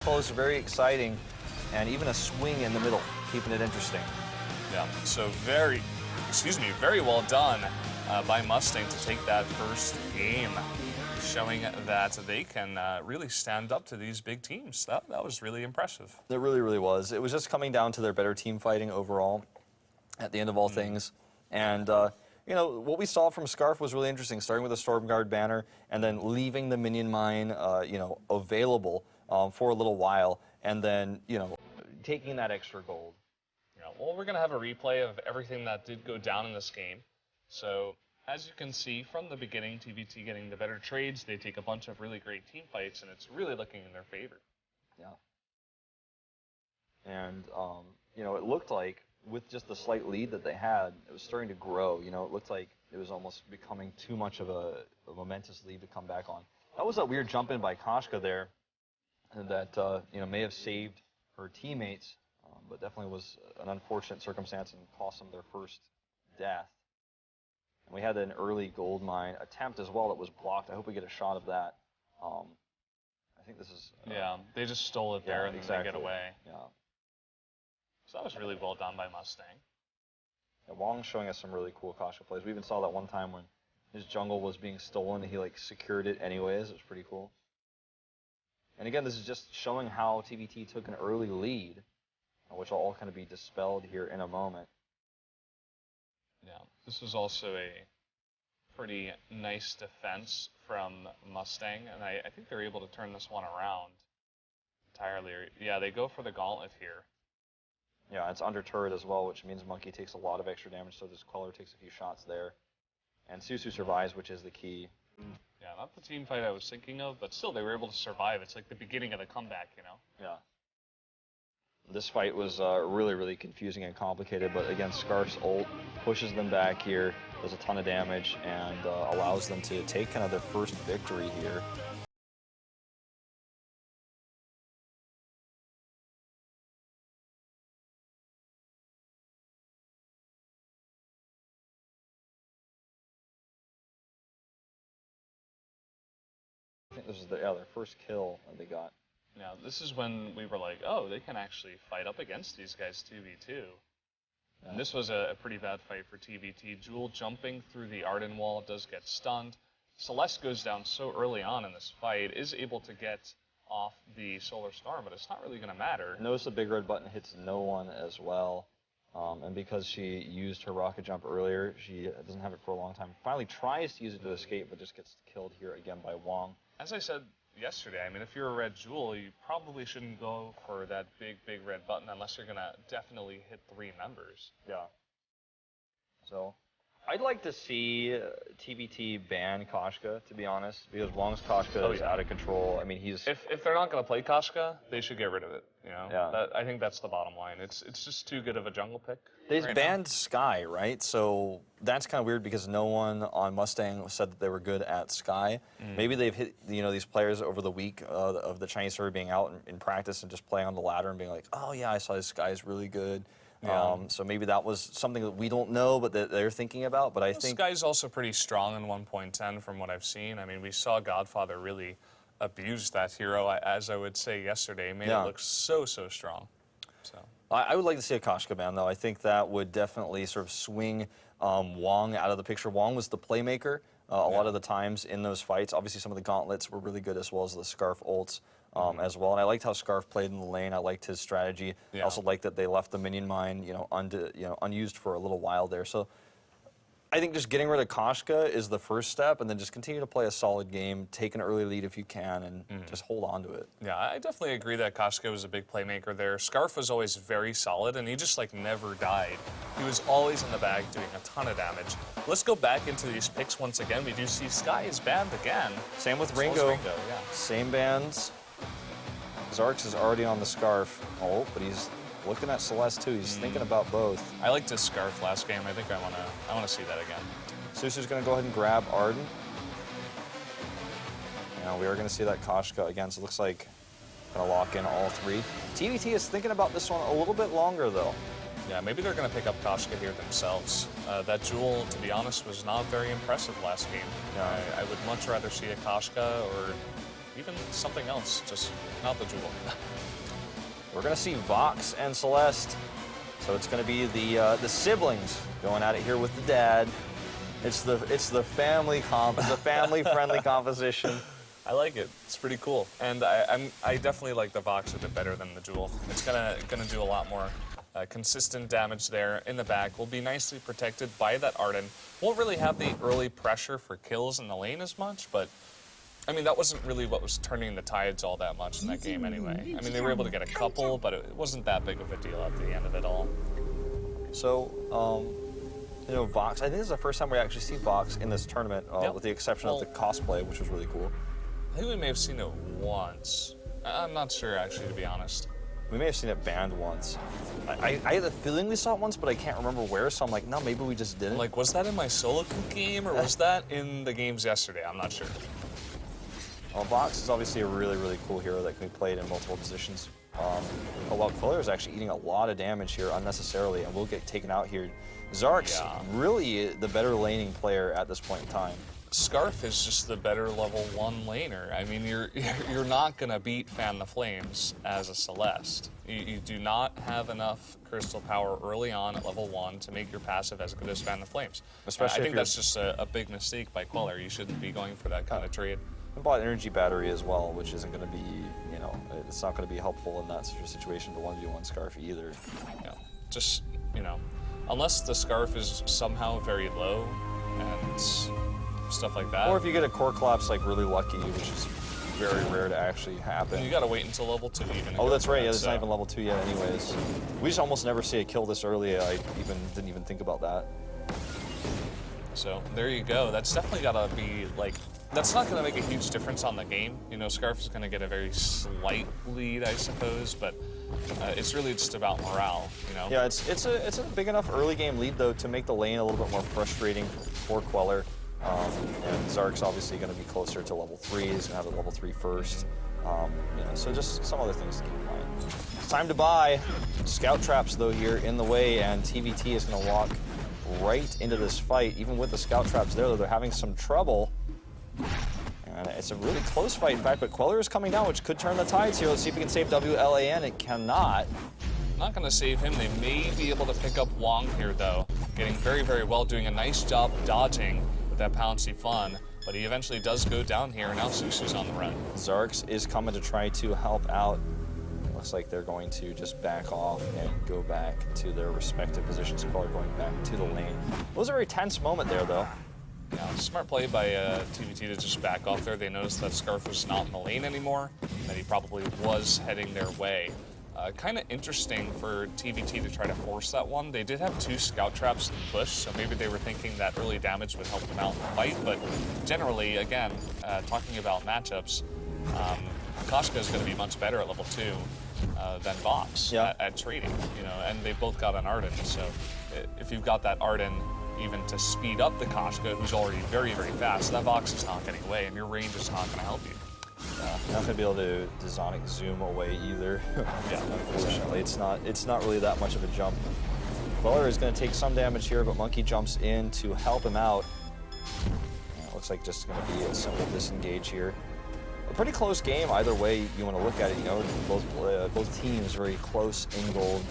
Close, very exciting, and even a swing in the middle, keeping it interesting. Yeah, so very well done by MusTang to take that first game, showing that they can really stand up to these big teams. That was really impressive. It really, really was. It was just coming down to their better team fighting overall at the end of all things. And, you know, what we saw from Scarf was really interesting, starting with a Storm Guard banner and then leaving the minion mine, you know, available for a little while, and then, you know, taking that extra gold. Yeah, well, we're going to have a replay of everything that did go down in this game. So, as you can see, from the beginning, TVT getting the better trades, they take a bunch of really great team fights, and it's really looking in their favor. Yeah. And, you know, it looked like, with just the slight lead that they had, it was starting to grow. You know, it looked like it was almost becoming too much of a momentous lead to come back on. That was a weird jump in by Koshka there that, you know, may have saved her teammates, but definitely was an unfortunate circumstance and cost them their first death. And we had an early gold mine attempt as well that was blocked. I hope we get a shot of that. I think this is... yeah, they just stole it there and exactly. They get away. Yeah. So that was really well done by MusTang. Yeah, Wong's showing us some really cool Koshka plays. We even saw that one time when his jungle was being stolen, he like secured it anyways. It was pretty cool. And again, this is just showing how TVT took an early lead, which will all kind of be dispelled here in a moment. Yeah, this was also a pretty nice defense from MusTang, and I think they're able to turn this one around entirely. Yeah, they go for the gauntlet here. Yeah, it's under turret as well, which means Monkey takes a lot of extra damage, so this Queller takes a few shots there. And Susu survives, which is the key. Yeah, not the team fight I was thinking of, but still, they were able to survive. It's like the beginning of the comeback, you know? Yeah. This fight was really, really confusing and complicated, but again, Scarf's ult pushes them back here, does a ton of damage, and allows them to take kind of their first victory here. I think this is their first kill that they got. Yeah, this is when we were like, oh, they can actually fight up against these guys 2v2. Yeah. And this was a pretty bad fight for TVT. Jewel jumping through the Arden wall does get stunned. Celeste goes down so early on in this fight, is able to get off the Solar Storm, but it's not really going to matter. Notice the big red button hits no one as well. And because she used her rocket jump earlier, she doesn't have it for a long time. Finally tries to use it to escape, but just gets killed here again by Wong. As I said yesterday, I mean, if you're a red Jewel, you probably shouldn't go for that big red button unless you're going to definitely hit 3 members. Yeah. So, I'd like to see TVT ban Koshka, to be honest, because Wong's Koshka is out of control. I mean, he's... If they're not going to play Koshka, they should get rid of it, you know? Yeah. I think that's the bottom line. It's just too good of a jungle pick. They banned Skye, right? So that's kind of weird because no one on MusTang said that they were good at Skye. Maybe they've hit, you know, these players over the week of the Chinese server being out in practice and just playing on the ladder and being like, oh yeah, I saw this Skye is really good. Yeah. So maybe that was something that we don't know, but that they're thinking about. But I think Skye's also pretty strong in 1.10 from what I've seen. I mean, we saw Godfather really abuse that hero, as I would say yesterday. Made it look so strong. So I would like to see a Koshka ban, though. I think that would definitely sort of swing Wong out of the picture. Wong was the playmaker a lot of the times in those fights. Obviously, some of the gauntlets were really good, as well as the Scarf ults. As well, and I liked how Scarf played in the lane. I liked his strategy. I also liked that they left the minion mine, unused for a little while there. So I think just getting rid of Koshka is the first step, and then just continue to play a solid game, take an early lead if you can, and just hold on to it. Yeah, I definitely agree that Koshka was a big playmaker there. Scarf was always very solid, and he just like never died. He was always in the bag doing a ton of damage. Let's go back into these picks once again. We do see Skye is banned again. Same with Ringo. Same bans. Zarx is already on the Scarf. Oh, but he's looking at Celeste too. He's thinking about both. I liked his Scarf last game. I think I wanna see that again. Susu's gonna go ahead and grab Arden. Now we are gonna see that Koshka again. So it looks like gonna lock in all 3. TVT is thinking about this one a little bit longer though. Yeah, maybe they're gonna pick up Koshka here themselves. That Jewel, to be honest, was not very impressive last game. Yeah. I would much rather see a Koshka or even something else, just not the Jewel. We're going to see Vox and Celeste. So it's going to be the siblings going at it here with the dad. It's the family friendly composition. I like it. It's pretty cool, and I definitely like the Vox a bit better than the Jewel. It's gonna do a lot more consistent damage there in the back. Will be nicely protected by that Arden. Won't really have the early pressure for kills in the lane as much, but I mean that wasn't really what was turning the tides all that much in that game anyway. I mean they were able to get a couple, but it wasn't that big of a deal at the end of it all. So, you know, Vox, I think this is the first time we actually see Vox in this tournament, Yep. with the exception of the cosplay, which was really cool. I think we may have seen it once. I'm not sure, actually, to be honest. We may have seen it banned once. I had the feeling we saw it once, but I can't remember where, so I'm like, no, maybe we just didn't. Like, was that in my solo queue game, or was that in the games yesterday? I'm not sure. Well, Vox is obviously a really, really cool hero that can be played in multiple positions. But while Queller is actually eating a lot of damage here unnecessarily and will get taken out here, Zark's really the better laning player at this point in time. Scarf is just the better level 1 laner. I mean, you're not gonna beat Fan the Flames as a Celeste. You do not have enough crystal power early on at level 1 to make your passive as good as Fan the Flames. Especially I think that's just a big mistake by Queller. You shouldn't be going for that kind of trade. And bought energy battery as well, which isn't going to be, you know, it's not going to be helpful in that situation to 1v1 Scarf either. Yeah, just, you know, unless the Scarf is somehow very low and stuff like that. Or if you get a core collapse like really lucky, which is very rare to actually happen. You gotta wait until level 2 even. Oh, that's right. Yeah, it's not even level 2 yet anyways. We just almost never see a kill this early. I didn't even think about that. So there you go. That's definitely gotta be like, that's not gonna make a huge difference on the game. You know, Scarf is gonna get a very slight lead, I suppose, but it's really just about morale, you know? Yeah, it's a big enough early game lead though to make the lane a little bit more frustrating for Queller. And Zark's obviously going to be closer to level 3. He's going to have a level 3 first. You know, so just some other things to keep in mind. It's time to buy. Scout traps though here in the way, and TVT is going to walk right into this fight. Even with the scout traps there, though, they're having some trouble. And it's a really close fight, in fact, but Queller is coming down, which could turn the tides here. Let's see if we can save WLAN. It cannot. Not going to save him. They may be able to pick up Wong here, though. Getting very, very well, doing a nice job dodging with that Pouncy Fun. But he eventually does go down here, and now Susu's on the run. Zarks is coming to try to help out. Looks like they're going to just back off and go back to their respective positions. Queller going back to the lane. It was a very tense moment there, though. Yeah, smart play by TVT to just back off there. They noticed that Scarf was not in the lane anymore, that he probably was heading their way. Kind of interesting for TVT to try to force that one. They did have 2 scout traps in the bush, so maybe they were thinking that early damage would help them out in the fight, but generally, again, talking about matchups, Koshka is going to be much better at level 2 than Vox at trading, you know, and they both got an Arden, so if you've got that Arden even to speed up the Koshka, who's already very, very fast, that Vox is not getting away, and your range is not going to help you. Not gonna be able to Sonic zoom away either. Yeah, unfortunately, it's not really that much of a jump. Queller is gonna take some damage here, but Monkey jumps in to help him out. It looks like just gonna be a simple disengage here. A pretty close game either way you want to look at it. You know, both teams very close in gold.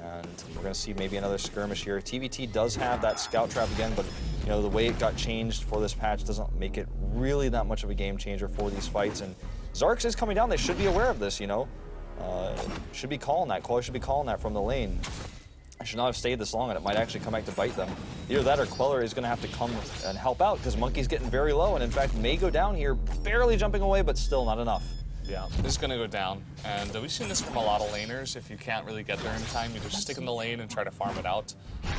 And we're gonna see maybe another skirmish here. TVT does have that scout trap again, but you know, the way it got changed for this patch doesn't make it really that much of a game changer for these fights. And Zarks is coming down. They should be aware of this, you know. Should be calling that. Queller should be calling that from the lane. I should not have stayed this long, and it might actually come back to bite them. Either that or Queller is going to have to come and help out, because Monkey's getting very low, and in fact may go down here, barely jumping away, but still not enough. Yeah, this is going to go down, and we've seen this from a lot of laners. If you can't really get there in time, you just stick in the lane and try to farm it out.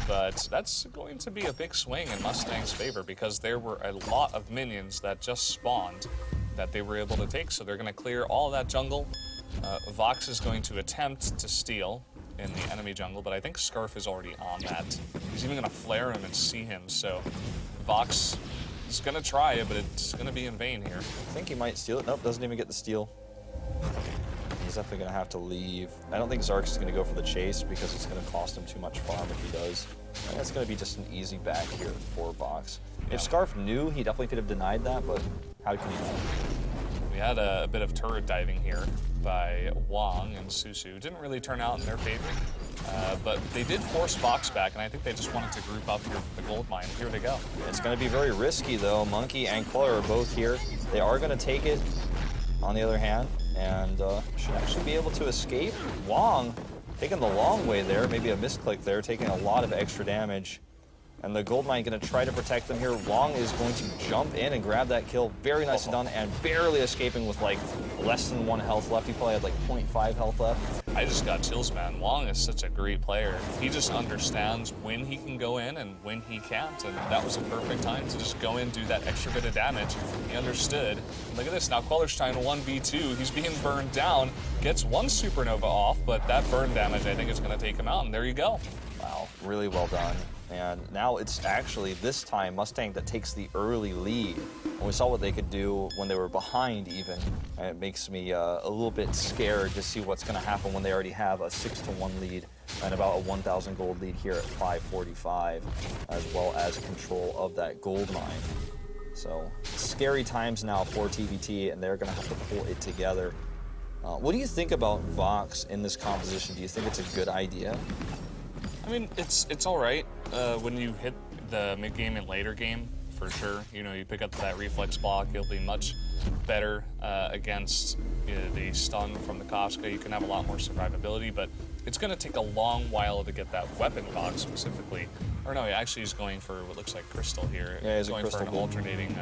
But that's going to be a big swing in MusTang's favor, because there were a lot of minions that just spawned that they were able to take, so they're going to clear all of that jungle. Vox is going to attempt to steal in the enemy jungle, but I think Scarf is already on that. He's even going to flare him and see him, so Vox is going to try it, but it's going to be in vain here. I think he might steal it. Nope, doesn't even get the steal. He's definitely going to have to leave. I don't think Zarks is going to go for the chase because it's going to cost him too much farm if he does. And it's going to be just an easy back here for Vox. Yeah. If Scarf knew, he definitely could have denied that, but how can you know? We had a bit of turret diving here by Wang and Susu. Didn't really turn out in their favor, but they did force Vox back, and I think they just wanted to group up here with the gold mine. Here they go. It's going to be very risky, though. Monkey and Quiller are both here. They are going to take it, on the other hand, and should actually be able to escape. Wang taking the long way there, maybe a misclick there, taking a lot of extra damage. And the gold mine going to try to protect them here. Wang is going to jump in and grab that kill. Very nicely done, and barely escaping with like less than 1 health left. He probably had like 0.5 health left. I just got chills, man. Wang is such a great player. He just understands when he can go in and when he can't, and that was a perfect time to just go in, do that extra bit of damage. He understood. And look at this, now Queller's trying to 1v2. He's being burned down, gets one supernova off, but that burn damage I think is going to take him out, and there you go. Wow, really well done. And now it's actually this time MusTang that takes the early lead. And we saw what they could do when they were behind even. And it makes me a little bit scared to see what's going to happen when they already have a 6-1 lead and about a 1,000 gold lead here at 545, as well as control of that gold mine. So scary times now for TVT, and they're going to have to pull it together. What do you think about Vox in this composition? Do you think it's a good idea? I mean, it's all right when you hit the mid-game and later game, for sure. You know, you pick up that reflex block, you'll be much better against the stun from the Koshka. You can have a lot more survivability, but it's going to take a long while to get that weapon box specifically. Or no, actually he's going for what looks like crystal here. Yeah, he's going for an alternating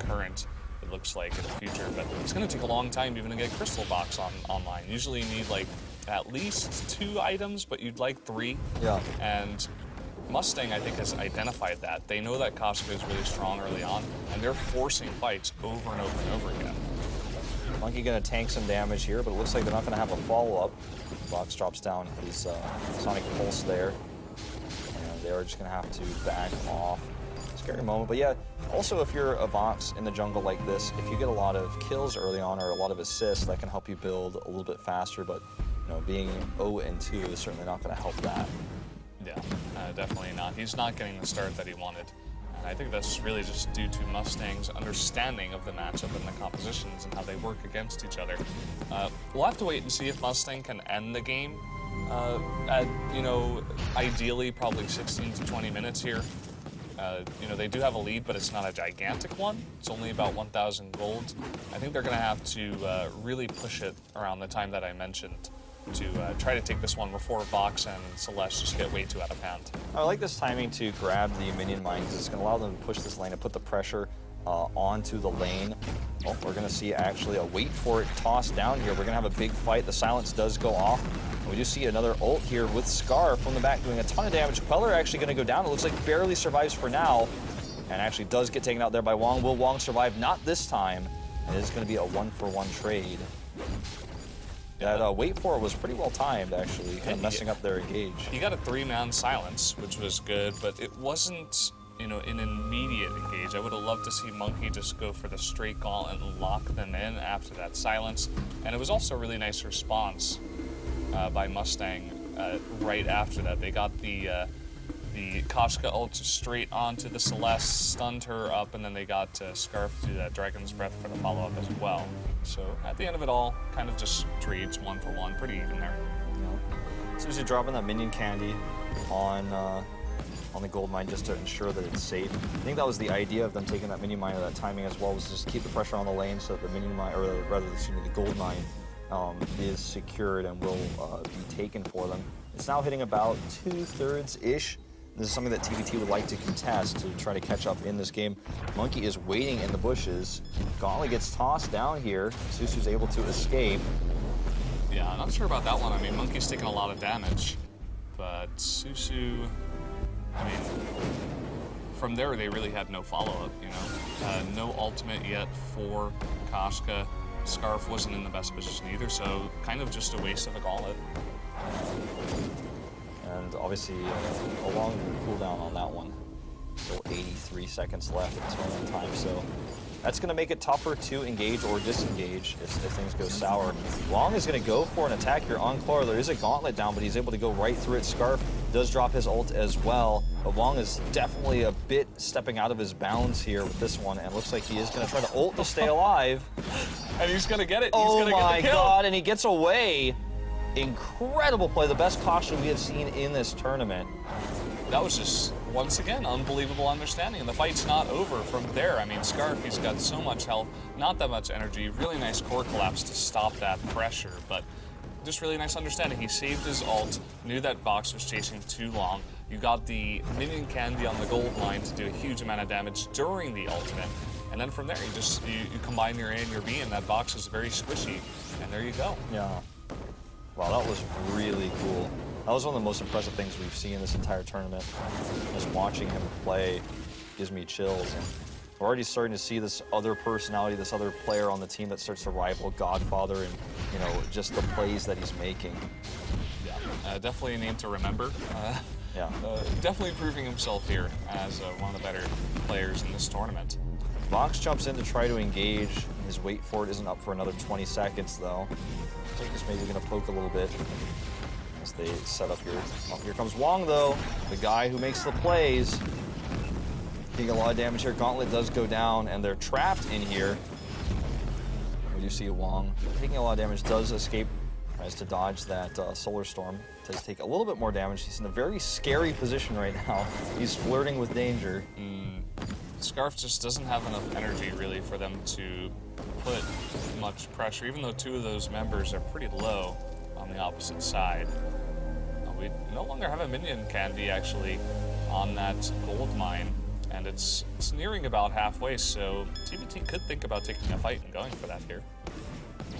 current, it looks like, in the future. But it's going to take a long time even to get crystal box online. Usually you need like at least 2 items, but you'd like 3. Yeah. And MusTang, I think, has identified that. They know that Koshka is really strong early on, and they're forcing fights over and over and over again. Monkey gonna tank some damage here, but it looks like they're not gonna have a follow-up. Vox drops down his Sonic Pulse there. And they are just gonna have to back off. Scary moment, but yeah, also if you're a Vox in the jungle like this, if you get a lot of kills early on or a lot of assists, that can help you build a little bit faster, but you know, being 0-2 is certainly not gonna help that. Yeah, definitely not. He's not getting the start that he wanted. And I think that's really just due to MusTang's understanding of the matchup and the compositions and how they work against each other. We'll have to wait and see if MusTang can end the game at, you know, ideally probably 16 to 20 minutes here. You know, they do have a lead, but it's not a gigantic one. It's only about 1,000 gold. I think they're going to have to really push it around the time that I mentioned to try to take this one before Vox and Celeste just get way too out of hand. I like this timing to grab the minion mine because it's going to allow them to push this lane and put the pressure onto the lane. Oh, we're going to see actually a wait for it toss down here. We're going to have a big fight. The silence does go off. And we do see another ult here with Scar from the back doing a ton of damage. Queller actually going to go down. It looks like barely survives for now and actually does get taken out there by Wang. Will Wang survive? Not this time. And it is going to be a 1-for-1 trade. That wait for it was pretty well timed, actually, kind of messing up their engage. He got a 3-man silence, which was good, but it wasn't, you know, an immediate engage. I would have loved to see Monkey just go for the straight gauntlet and lock them in after that silence. And it was also a really nice response by MusTang right after that. They got the Koshka ult straight onto the Celeste, stunned her up, and then they got Scarf to that Dragon's Breath for the follow-up as well. So at the end of it all, kind of just trades 1-for-1, pretty even there. Yeah. So as you're dropping that minion candy on the gold mine just to ensure that it's safe. I think that was the idea of them taking that minion mine or that timing as well, was just keep the pressure on the lane so that the minion mine, or rather, excuse me, the gold mine is secured and will be taken for them. It's now hitting about 2/3-ish. This is something that TVT would like to contest to try to catch up in this game. Monkey is waiting in the bushes. Gauntlet gets tossed down here. Susu's able to escape. Yeah, I'm not sure about that one. I mean, Monkey's taking a lot of damage, but Susu, I mean, from there they really had no follow-up, you know? No ultimate yet for Koshka. Scarf wasn't in the best position either, so kind of just a waste of a gauntlet. And obviously, a long cooldown on that one. Still 83 seconds left at this moment in time, so That's going to make it tougher to engage or disengage if things go sour. Wong is going to go for an attack here on Clara. There is a gauntlet down, but he's able to go right through it. Scarf does drop his ult as well, but Wong is definitely a bit stepping out of his bounds here with this one, and looks like he is going to try to ult to stay alive. And he's going to get it. He's Oh going to get my the kill. god, and he gets away. Incredible play, the best caution we have seen in this tournament. That was just, once again, unbelievable understanding. And the fight's not over from there. I mean, Scarf, he's got so much health, not that much energy. Really nice core collapse to stop that pressure, but just really nice understanding. He saved his ult, knew that Box was chasing too long. You got the minion candy on the gold mine to do a huge amount of damage during the ultimate. And then from there, you combine your A and your B, and that Box is very squishy. And there you go. Yeah. Wow, that was really cool. That was one of the most impressive things we've seen this entire tournament. Just watching him play gives me chills. And we're already starting to see this other personality, this other player on the team that starts to rival Godfather, and you know, just the plays that he's making. Yeah, definitely a name to remember. Yeah. Definitely proving himself here as one of the better players in this tournament. Box jumps in to try to engage. His wait for it isn't up for another 20 seconds though. I think he's maybe going to poke a little bit as they set up here. Oh, here comes Wong though, the guy who makes the plays. Taking a lot of damage here. Gauntlet does go down, and they're trapped in here. We do see Wong taking a lot of damage, does escape, tries to dodge that Solar Storm. Does take a little bit more damage. He's in a very scary position right now. He's flirting with danger. Scarf just doesn't have enough energy really for them to put much pressure, even though two of those members are pretty low on the opposite side. We no longer have a minion candy actually on that gold mine, and it's nearing about halfway, so TVT could think about taking a fight and going for that here.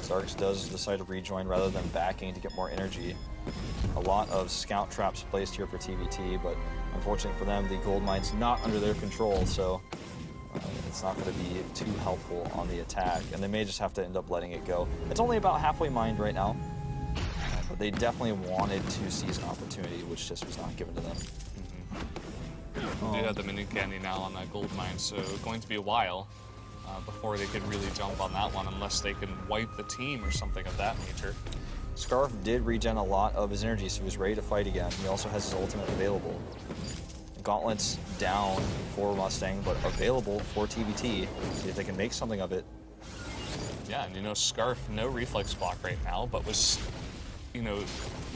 Zarx does decide to rejoin rather than backing to get more energy. A lot of scout traps placed here for TVT, but unfortunately for them, the gold mine's not under their control, so it's not going to be too helpful on the attack, and they may just have to end up letting it go. It's only about halfway mined right now, but they definitely wanted to seize an opportunity, which just was not given to them. They do have the minion candy now on that gold mine, so going to be a while before they could really jump on that one, unless they can wipe the team or something of that nature. Scarf did regen a lot of his energy, so he was ready to fight again. He also has his ultimate available. Gauntlet's down for MusTang, but available for TVT. See if they can make something of it. Yeah, and you know, Scarf, no reflex block right now, but was, you know,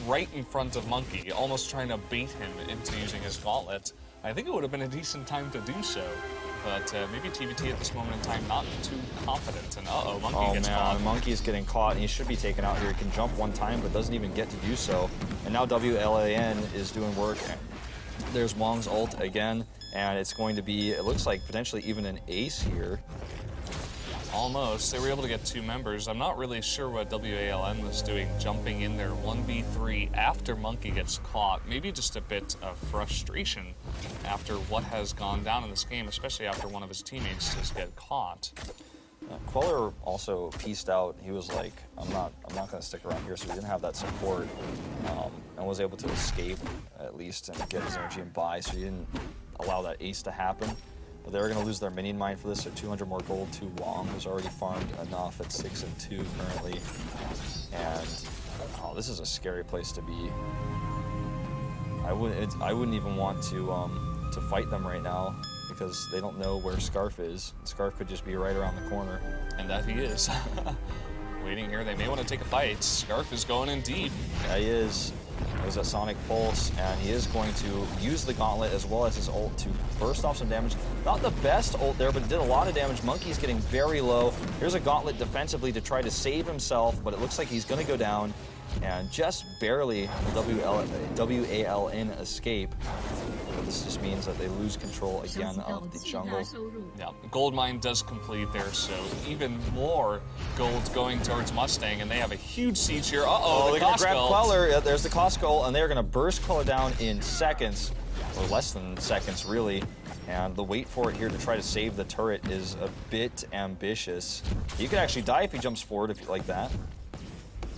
right in front of Monkey, almost trying to bait him into using his gauntlet. I think it would have been a decent time to do so, but maybe TVT at this moment in time not too confident. And Monkey gets caught. Monkey's getting caught, and he should be taken out here. He can jump one time, but doesn't even get to do so. And now WLAN is doing work. There's Wong's ult again, and it's going to be, it looks like, potentially even an ace here. Almost. They were able to get two members. I'm not really sure what WALN was doing, jumping in there 1v3 after Monkey gets caught. Maybe just a bit of frustration after what has gone down in this game, especially after one of his teammates just get caught. Queller also pieced out. He was like, I'm not going to stick around here, so he didn't have that support, and was able to escape at least and get his energy and buy, so he didn't allow that ace to happen. But they're going to lose their minion mine for this, so 200 more gold to Wong, who's already farmed enough at 6 and 2 currently. And this is a scary place to be. I wouldn't even want to fight them right now, because they don't know where Scarf is. Scarf could just be right around the corner. And that he is. Waiting here, they may want to take a fight. Scarf is going in deep. Yeah, he is. There's a Sonic Pulse, and he is going to use the Gauntlet as well as his ult to burst off some damage. Not the best ult there, but it did a lot of damage. Monkey's getting very low. Here's a Gauntlet defensively to try to save himself, but it looks like he's going to go down, and just barely WALN escape. But this just means that they lose control again of the jungle. Yeah, gold mine does complete there, so even more gold going towards MusTang, and they have a huge siege here. They're going to grab Queller. Yeah, there's the Costco, and they're going to burst Queller down in seconds, or less than seconds, really. And the wait for it here to try to save the turret is a bit ambitious. He could actually die if he jumps forward if you like that.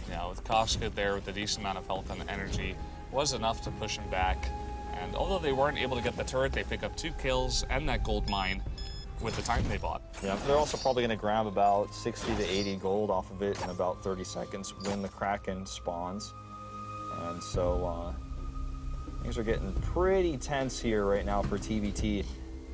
Yeah, with Kafka there with a decent amount of health and energy, was enough to push him back. And although they weren't able to get the turret, they pick up 2 kills and that gold mine. with the time they bought. Yeah, they're also probably going to grab about 60 to 80 gold off of it in about 30 seconds when the Kraken spawns. And so things are getting pretty tense here right now for TVT.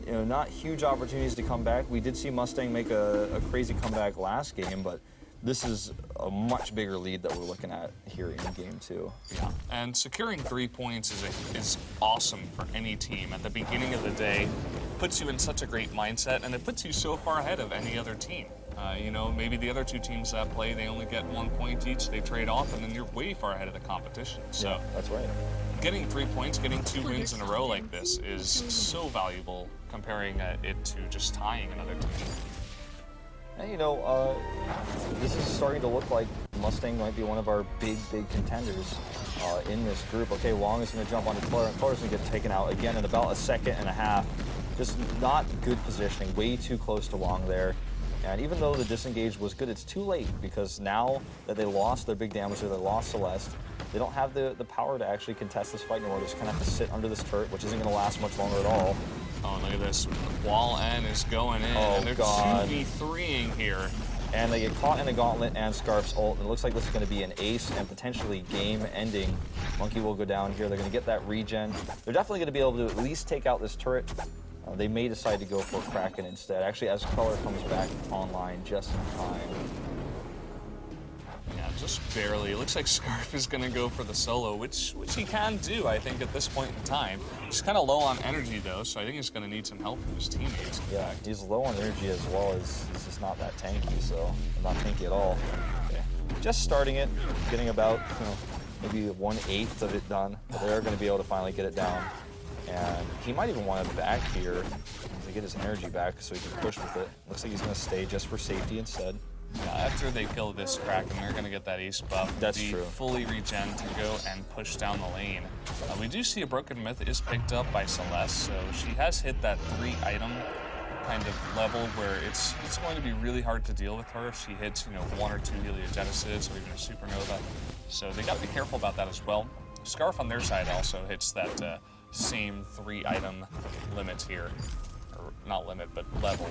You know, not huge opportunities to come back. We did see MusTang make a crazy comeback last game, but this is a much bigger lead that we're looking at here in game 2. Yeah, and securing 3 points is awesome for any team. At the beginning of the day, puts you in such a great mindset, and it puts you so far ahead of any other team. You know, maybe the other 2 teams that play, they only get 1 point each, they trade off, and then you're way far ahead of the competition. So yeah, that's right. Getting 3 points, getting 2 wins in a row like this is so valuable, comparing it to just tying another team. And, you know, this is starting to look like MusTang might be one of our big contenders in this group. Okay, Wong is going to jump onto Clara, and Clara's going to get taken out again in about a second and a half. Just not good positioning, way too close to Wong there. And even though the disengage was good, it's too late, because now that they lost their big damager, they lost Celeste, they don't have the power to actually contest this fight anymore. They just kind of have to sit under this turret, which isn't going to last much longer at all. Oh, look at this. Wall N is going in, oh, and they're God. 2v3ing here. And they get caught in a gauntlet and Scarf's ult, and it looks like this is going to be an ace and potentially game-ending. Monkey will go down here. They're going to get that regen. They're definitely going to be able to at least take out this turret. They may decide to go for Kraken instead, actually, as Color comes back online just in time. Yeah, just barely. It looks like Scarf is going to go for the solo, which he can do, I think, at this point in time. He's kind of low on energy, though, so I think he's going to need some help from his teammates. Yeah, he's low on energy as well as he's just not that tanky, so not tanky at all. Okay. Just starting it, getting about maybe 1/8 of it done. But they're going to be able to finally get it down. And he might even want it back here to get his energy back so he can push with it. Looks like he's going to stay just for safety instead. Yeah, after they kill this Kraken, they're going to get that ace buff. That's be true. Fully regen to go and push down the lane. We do see a Broken Myth is picked up by Celeste, so she has hit that 3-item kind of level where it's going to be really hard to deal with her if she hits 1 or 2 Heliogenesis or even a Supernova. So they got to be careful about that as well. Scarf on their side also hits that same 3-item limit here, or not limit, but level.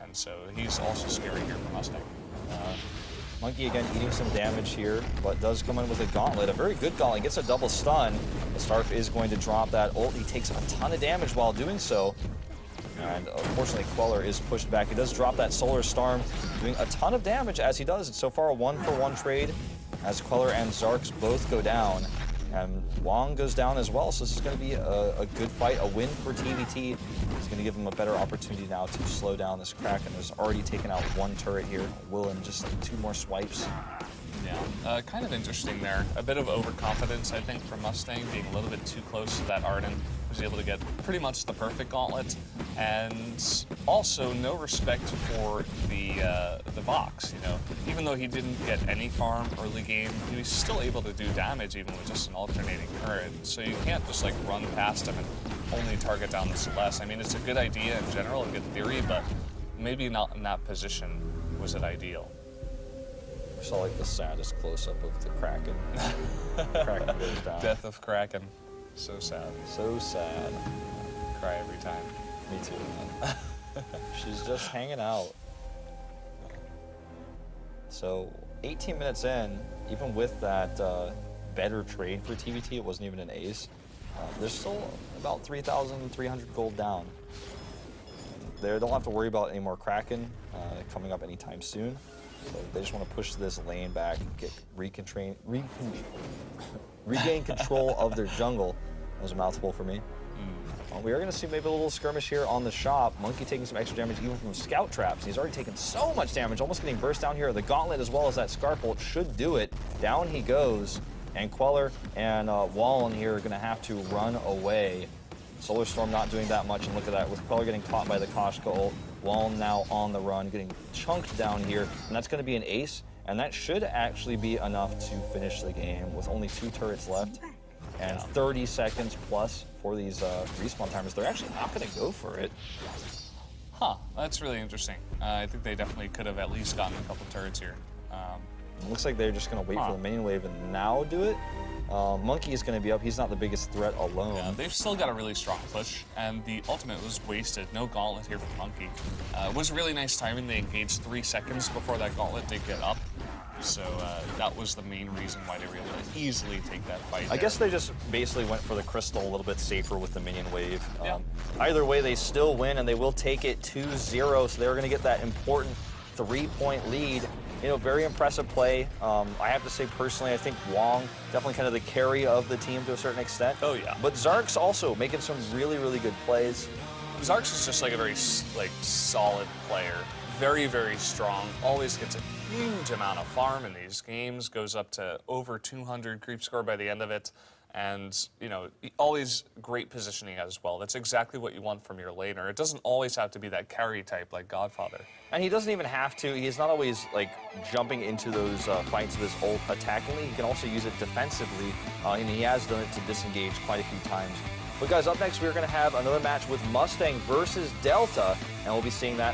And so he's also scary here for MusTang. Monkey again eating some damage here, but does come in with a gauntlet, a very good gauntlet, gets a double stun. The Starf is going to drop that ult. He takes a ton of damage while doing so. And unfortunately, Queller is pushed back. He does drop that Solar Storm, doing a ton of damage as he does. It's so far a 1-for-1 trade as Queller and Zarks both go down. And Wong goes down as well, so this is going to be a good fight, a win for TVT. It's going to give him a better opportunity now to slow down this Kraken. There's already taken out 1 turret here. Will in just 2 more swipes. Yeah, kind of interesting there. A bit of overconfidence, I think, from MusTang, being a little bit too close to that Arden. Was able to get pretty much the perfect gauntlet, and also no respect for the Vox. Even though he didn't get any farm early game, he was still able to do damage even with just an alternating current. So you can't just run past him and only target down the Celeste. I mean, it's a good idea in general, a good theory, but maybe not in that position was it ideal. I saw the saddest close-up of the Kraken. Kraken goes down. Death of Kraken. So sad. So sad. Cry every time. Me too, man. She's just hanging out. So, 18 minutes in, even with that better trade for TVT, it wasn't even an ace. There's still about 3,300 gold down. They don't have to worry about any more Kraken coming up anytime soon. So they just want to push this lane back and get regain control of their jungle. That was a mouthful for me. We are going to see maybe a little skirmish here on the shop. Monkey taking some extra damage even from scout traps. He's already taken so much damage, almost getting burst down here. The gauntlet as well as that scarf ult should do it. Down he goes. And Queller and Wallen here are going to have to run away. Solar Storm not doing that much, and look at that, with Queller getting caught by the Koshka ult. Wallen now on the run, getting chunked down here, and that's going to be an ace, and that should actually be enough to finish the game with only 2 turrets left and 30 seconds plus for these respawn timers. They're actually not going to go for it. Huh, that's really interesting. I think they definitely could have at least gotten a couple turrets here. It looks like they're just going to wait for the main wave and now do it. Monkey is going to be up. He's not the biggest threat alone. Yeah, they've still got a really strong push, and the ultimate was wasted. No gauntlet here for Monkey. It was really nice timing. They engaged 3 seconds before that gauntlet did get up. So that was the main reason why they were able to easily take that fight. I guess they just basically went for the crystal a little bit safer with the minion wave. Yeah. Either way, they still win, and they will take it 2-0, so they're going to get that important 3-point lead. You know, very impressive play. I have to say, personally, I think Wong, definitely kind of the carry of the team to a certain extent. Oh, yeah. But Zark's also making some really, really good plays. Zark's is just like a very solid player. Very, very strong. Always gets a huge amount of farm in these games. Goes up to over 200 creep score by the end of it. And, you know, always great positioning as well. That's exactly what you want from your laner. It doesn't always have to be that carry type like Godfather. And he doesn't even have to. He's not always, like, jumping into those fights with his ult attackingly. He can also use it defensively, and he has done it to disengage quite a few times. But, guys, up next, we're going to have another match with MusTang versus Delta, and we'll be seeing that